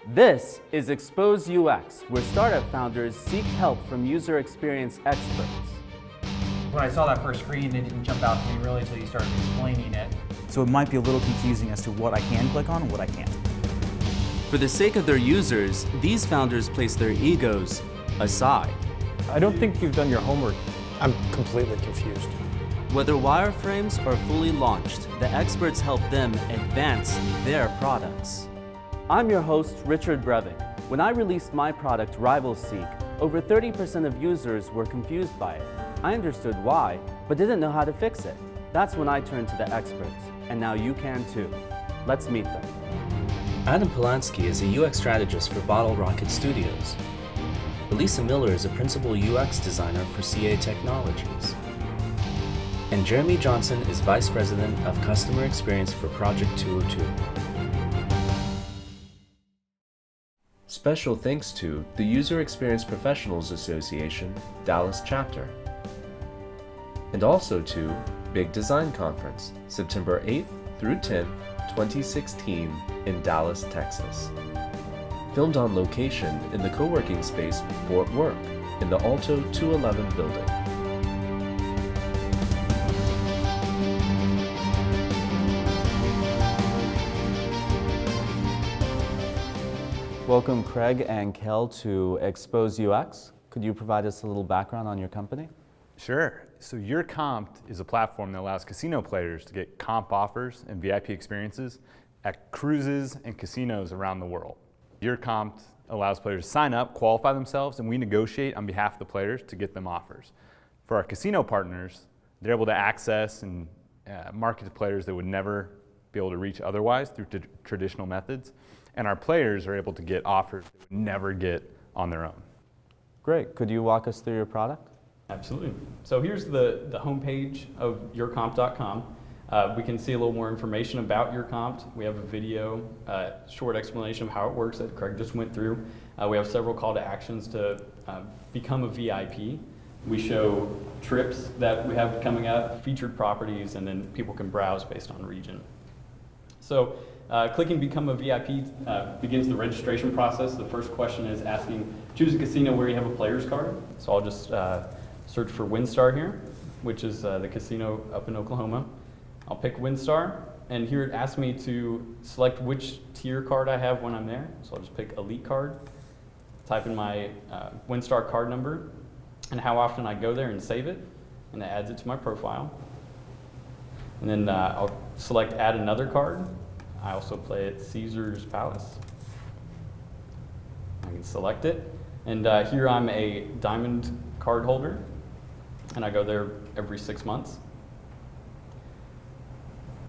This is Expose UX, where startup founders seek help from user experience experts. When I saw that first screen, it didn't jump out to me really until you started explaining it. So it might be a little confusing as to what I can click on and what I can't. For the sake of their users, these founders place their egos aside. I don't think you've done your homework. I'm completely confused. Whether wireframes are fully launched, the experts help them advance their products. I'm your host, Richard Brevik. When I released my product, RivalSeek, over 30% of users were confused by it. I understood why, but didn't know how to fix it. That's when I turned to the experts, and now you can too. Let's meet them. Adam Polanski is a UX strategist for Bottle Rocket Studios. Elisa Miller is a principal UX designer for CA Technologies. And Jeremy Johnson is Vice President of Customer Experience for Project 202. Special thanks to the User Experience Professionals Association, Dallas Chapter. And also to Big Design Conference, September 8th through 10th, 2016 in Dallas, Texas. Filmed on location in the co-working space Fort Worth in the Alto 211 building. Welcome Craig and Kel to Expose UX. Could you provide us a little background on your company? Sure. So YourComp is a platform that allows casino players to get comp offers and VIP experiences at cruises and casinos around the world. YourComp allows players to sign up, qualify themselves, and we negotiate on behalf of the players to get them offers. For our casino partners, they're able to access and market to players that would never be able to reach otherwise through traditional methods. And our players are able to get offers they would never get on their own. Great. Could you walk us through your product? Absolutely. So here's the homepage of YourComp.com. We can see a little more information about YourComp. We have a video, short explanation of how it works that Craig just went through. We have several call to actions to become a VIP. We show trips that we have coming up, featured properties, and then people can browse based on region. So clicking Become a VIP begins the registration process. The first question is asking, choose a casino where you have a player's card. So I'll just search for WinStar here, which is the casino up in Oklahoma. I'll pick WinStar, and here it asks me to select which tier card I have when I'm there. So I'll just pick Elite card, type in my WinStar card number, and how often I go there and save it, and it adds it to my profile. And then I'll select Add Another Card. I also play at Caesar's Palace. I can select it, and here I'm a Diamond card holder, and I go there every 6 months.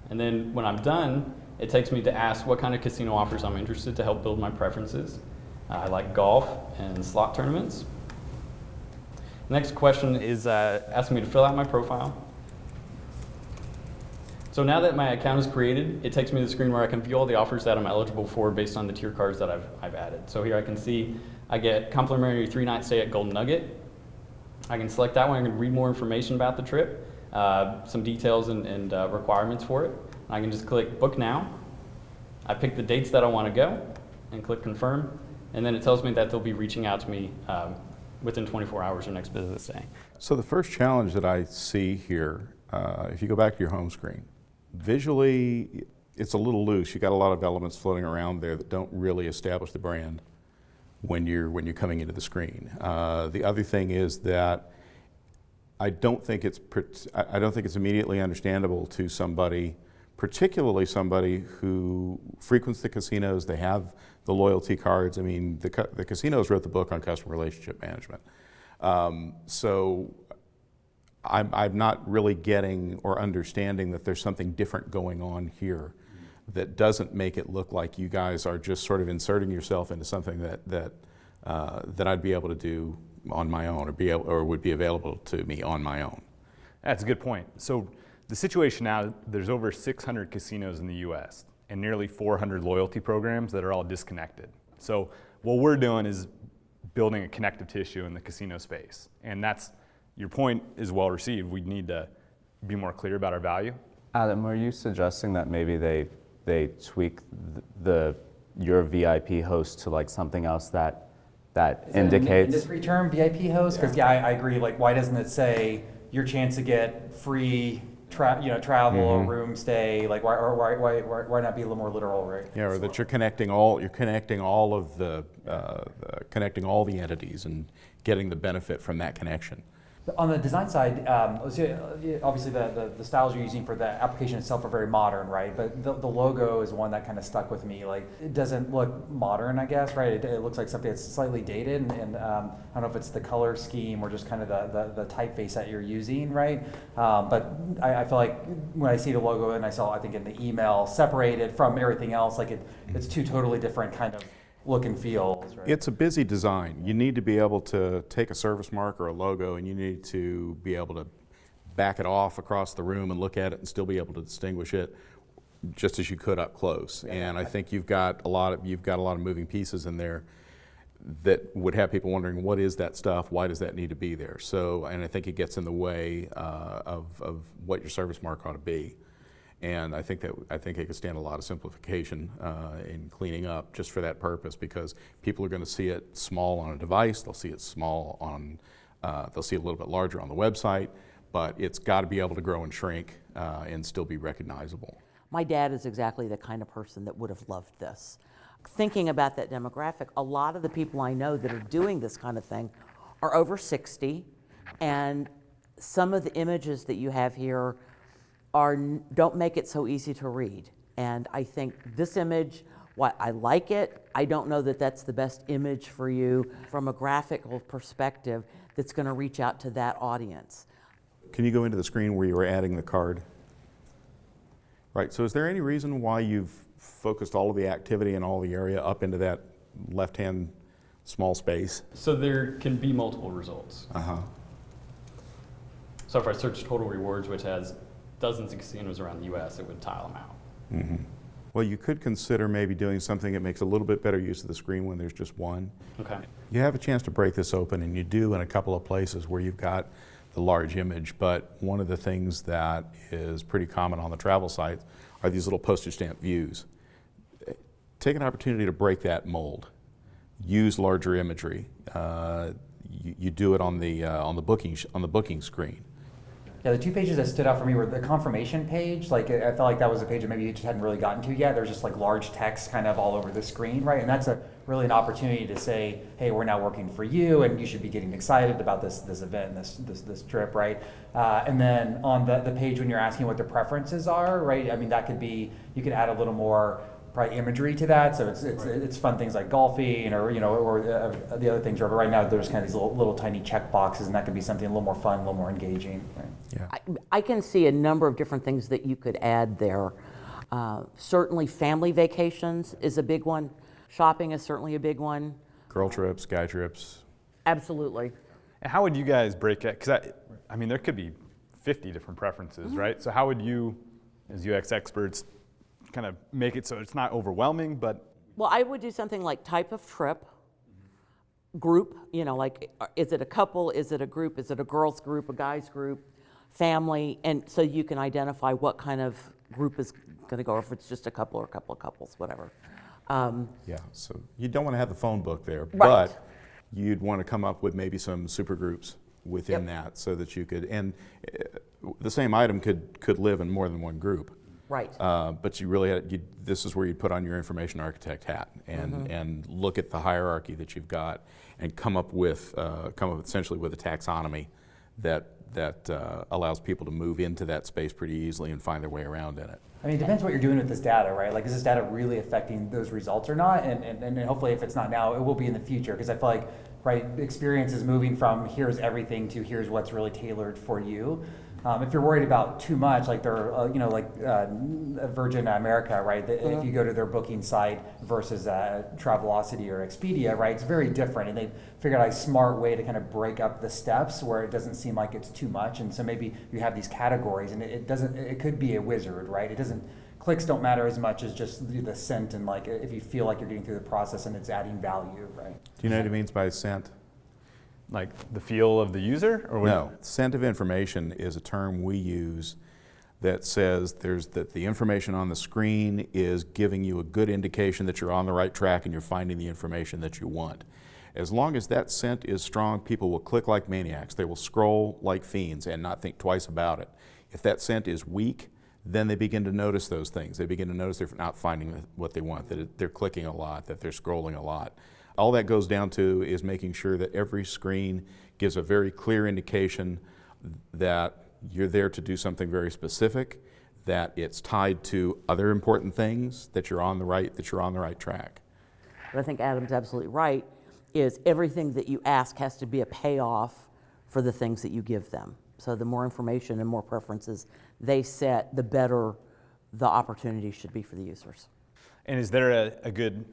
And then when I'm done, it takes me to ask what kind of casino offers I'm interested to help build my preferences. I like golf and slot tournaments. Next question is asking me to fill out my profile. So now that my account is created, it takes me to the screen where I can view all the offers that I'm eligible for based on the tier cards that I've added. So here I can see I get complimentary 3-night stay at Golden Nugget. I can select that one. I can read more information about the trip, some details and requirements for it. And I can just click Book Now. I pick the dates that I want to go and click Confirm. And then it tells me that they'll be reaching out to me within 24 hours or next business day. So the first challenge that I see here, if you go back to your home screen, visually it's a little loose. You got a lot of elements floating around there that don't really establish the brand when you're coming into the screen. The other thing is that I don't think it's immediately understandable to somebody, particularly somebody who frequents the casinos. They have the loyalty cards. I mean, the casinos wrote the book on customer relationship management. So I'm not really getting or understanding that there's something different going on here that doesn't make it look like you guys are just sort of inserting yourself into something that I'd be able to do on my own, or would be available to me on my own. That's a good point. So the situation now, there's over 600 casinos in the US and nearly 400 loyalty programs that are all disconnected. So what we're doing is building a connective tissue in the casino space. And that's, your point is well received. We need to be more clear about our value. Adam, are you suggesting that maybe they tweak the your VIP host to like something else that Is it an indicates? industry term, VIP host? Because I agree. Like, why doesn't it say your chance to get free travel or room stay? Like, why not be a little more literal, right? Yeah, or that you're connecting all of the connecting all the entities and getting the benefit from that connection. On the design side, obviously the styles you're using for the application itself are very modern, right? But the logo is one that kind of stuck with me. Like, it doesn't look modern, I guess, right? It looks like something that's slightly dated, and I don't know if it's the color scheme or just kind of the typeface that you're using, right? But I feel like when I see the logo and I think in the email separated from everything else, like it's two totally different kind of look and feels, right? It's a busy design. You need to be able to take a service mark or a logo, and you need to be able to back it off across the room and look at it and still be able to distinguish it, just as you could up close. Yeah, and I think you've got a lot of moving pieces in there that would have people wondering, what is that stuff? Why does that need to be there? So, and I think it gets in the way of what your service mark ought to be. And I think it could stand a lot of simplification in cleaning up just for that purpose, because people are going to see it small on a device, they'll see it small on, they'll see it a little bit larger on the website, but it's got to be able to grow and shrink and still be recognizable. My dad is exactly the kind of person that would have loved this. Thinking about that demographic, a lot of the people I know that are doing this kind of thing are over 60, and some of the images that you have here don't make it so easy to read. And I think this image, while I like it, I don't know that that's the best image for you from a graphical perspective that's going to reach out to that audience. Can you go into the screen where you were adding the card? Right, so is there any reason why you've focused all of the activity and all the area up into that left-hand small space? So there can be multiple results. So if I search total rewards, which has dozens of casinos around the U.S., it would tile them out. Well, you could consider maybe doing something that makes a little bit better use of the screen when there's just one. Okay. You have a chance to break this open, and you do in a couple of places where you've got the large image, but one of the things that is pretty common on the travel sites are these little postage stamp views. Take an opportunity to break that mold. Use larger imagery. You do it on the booking screen. Yeah, the two pages that stood out for me were the confirmation page. Like, I felt like that was a page that maybe you just hadn't really gotten to yet. There's just like large text kind of all over the screen, right? And that's really an opportunity to say, hey, we're now working for you, and you should be getting excited about this event, this trip, right? And then on the page when you're asking what their preferences are, right? I mean, that could be, you could add a little more probably imagery to that, so it's fun things like golfing or the other things. But right now there's kind of these little tiny check boxes, and that can be something a little more fun, a little more engaging. Right? Yeah. I can see a number of different things that you could add there. Certainly family vacations is a big one. Shopping is certainly a big one. Girl trips, guy trips. Absolutely. And how would you guys break it? Because I mean, there could be 50 different preferences, right? So how would you, as UX experts, kind of make it so it's not overwhelming, but? Well, I would do something like type of trip, group, like, is it a couple, is it a group, is it a girls group, a guys group, family, and so you can identify what kind of group is going to go, if it's just a couple or a couple of couples, whatever. Yeah, so you don't want to have the phone book there, Right. but you'd want to come up with maybe some super groups within that, so that you could, and the same item could live in more than one group. Right. But you really this is where you put on your information architect hat and look at the hierarchy that you've got and come up essentially with a taxonomy that allows people to move into that space pretty easily and find their way around in it. I mean, it depends what you're doing with this data, right? Like, is this data really affecting those results or not? And hopefully, if it's not now, it will be in the future. Because I feel like, right, experience is moving from here's everything to here's what's really tailored for you. If you're worried about too much, like Virgin America, right? If you go to their booking site versus Travelocity or Expedia, right? It's very different, and they figured out a smart way to kind of break up the steps where it doesn't seem like it's too much. And so maybe you have these categories, and it could be a wizard, right? Clicks don't matter as much as just the scent, and like if you feel like you're getting through the process and it's adding value, right? Do you know what it means by scent? Like the feel of the user? Or No, scent of information is a term we use that says that the information on the screen is giving you a good indication that you're on the right track and you're finding the information that you want. As long as that scent is strong, people will click like maniacs. They will scroll like fiends and not think twice about it. If that scent is weak, then they begin to notice those things. They begin to notice they're not finding what they want, that they're clicking a lot, that they're scrolling a lot. All that goes down to is making sure that every screen gives a very clear indication that you're there to do something very specific, that it's tied to other important things, that you're on the right track. But I think Adam's absolutely right, is everything that you ask has to be a payoff for the things that you give them. So the more information and more preferences they set, the better the opportunity should be for the users. And is there a good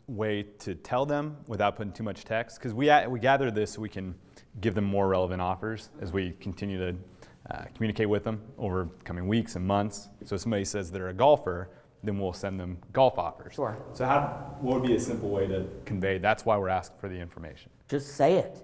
way to tell them without putting too much text? Because we gather this so we can give them more relevant offers as we continue to communicate with them over coming weeks and months. So if somebody says they're a golfer, then we'll send them golf offers. Sure. So what would be a simple way to convey that's why we're asking for the information? Just say it.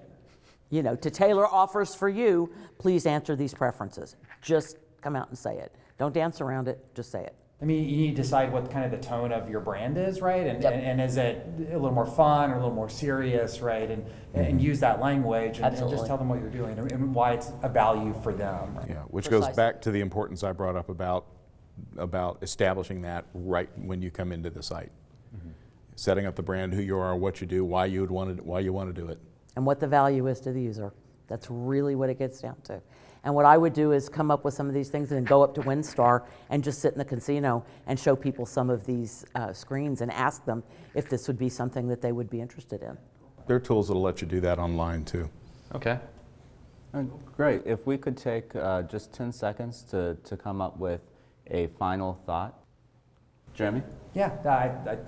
You know, to tailor offers for you, please answer these preferences. Just come out and say it. Don't dance around it, just say it. I mean, you need to decide what kind of the tone of your brand is, right? And, Yep. and is it a little more fun or a little more serious, right? And use that language and Absolutely. just tell them what you're doing and why it's a value for them. Right? Yeah, which Precisely. goes back to the importance I brought up about establishing that right when you come into the site. Setting up the brand, who you are, what you do, why you want to do it. And what the value is to the user. That's really what it gets down to. And what I would do is come up with some of these things and then go up to WinStar and just sit in the casino and show people some of these screens and ask them if this would be something that they would be interested in. There are tools that'll let you do that online too. Okay. Great. If we could take just 10 seconds to come up with a final thought. Jeremy? Yeah,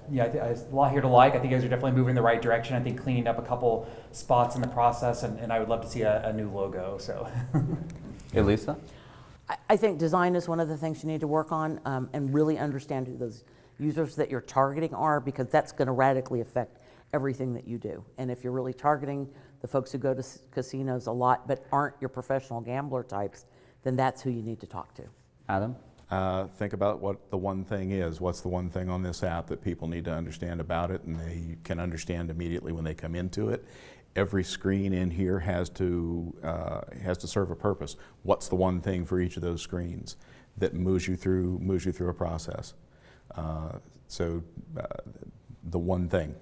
there's a lot here to like. I think you guys are definitely moving in the right direction. I think cleaning up a couple spots in the process, and I would love to see a new logo. So, Elisa? I think design is one of the things you need to work on and really understand who those users that you're targeting are, because that's going to radically affect everything that you do. And if you're really targeting the folks who go to casinos a lot but aren't your professional gambler types, then that's who you need to talk to. Adam? Think about what the one thing is. What's the one thing on this app that people need to understand about it and they can understand immediately when they come into it? Every screen in here has to serve a purpose. What's the one thing for each of those screens that moves you through a process? The one thing.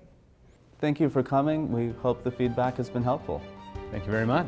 Thank you for coming. We hope the feedback has been helpful. Thank you very much.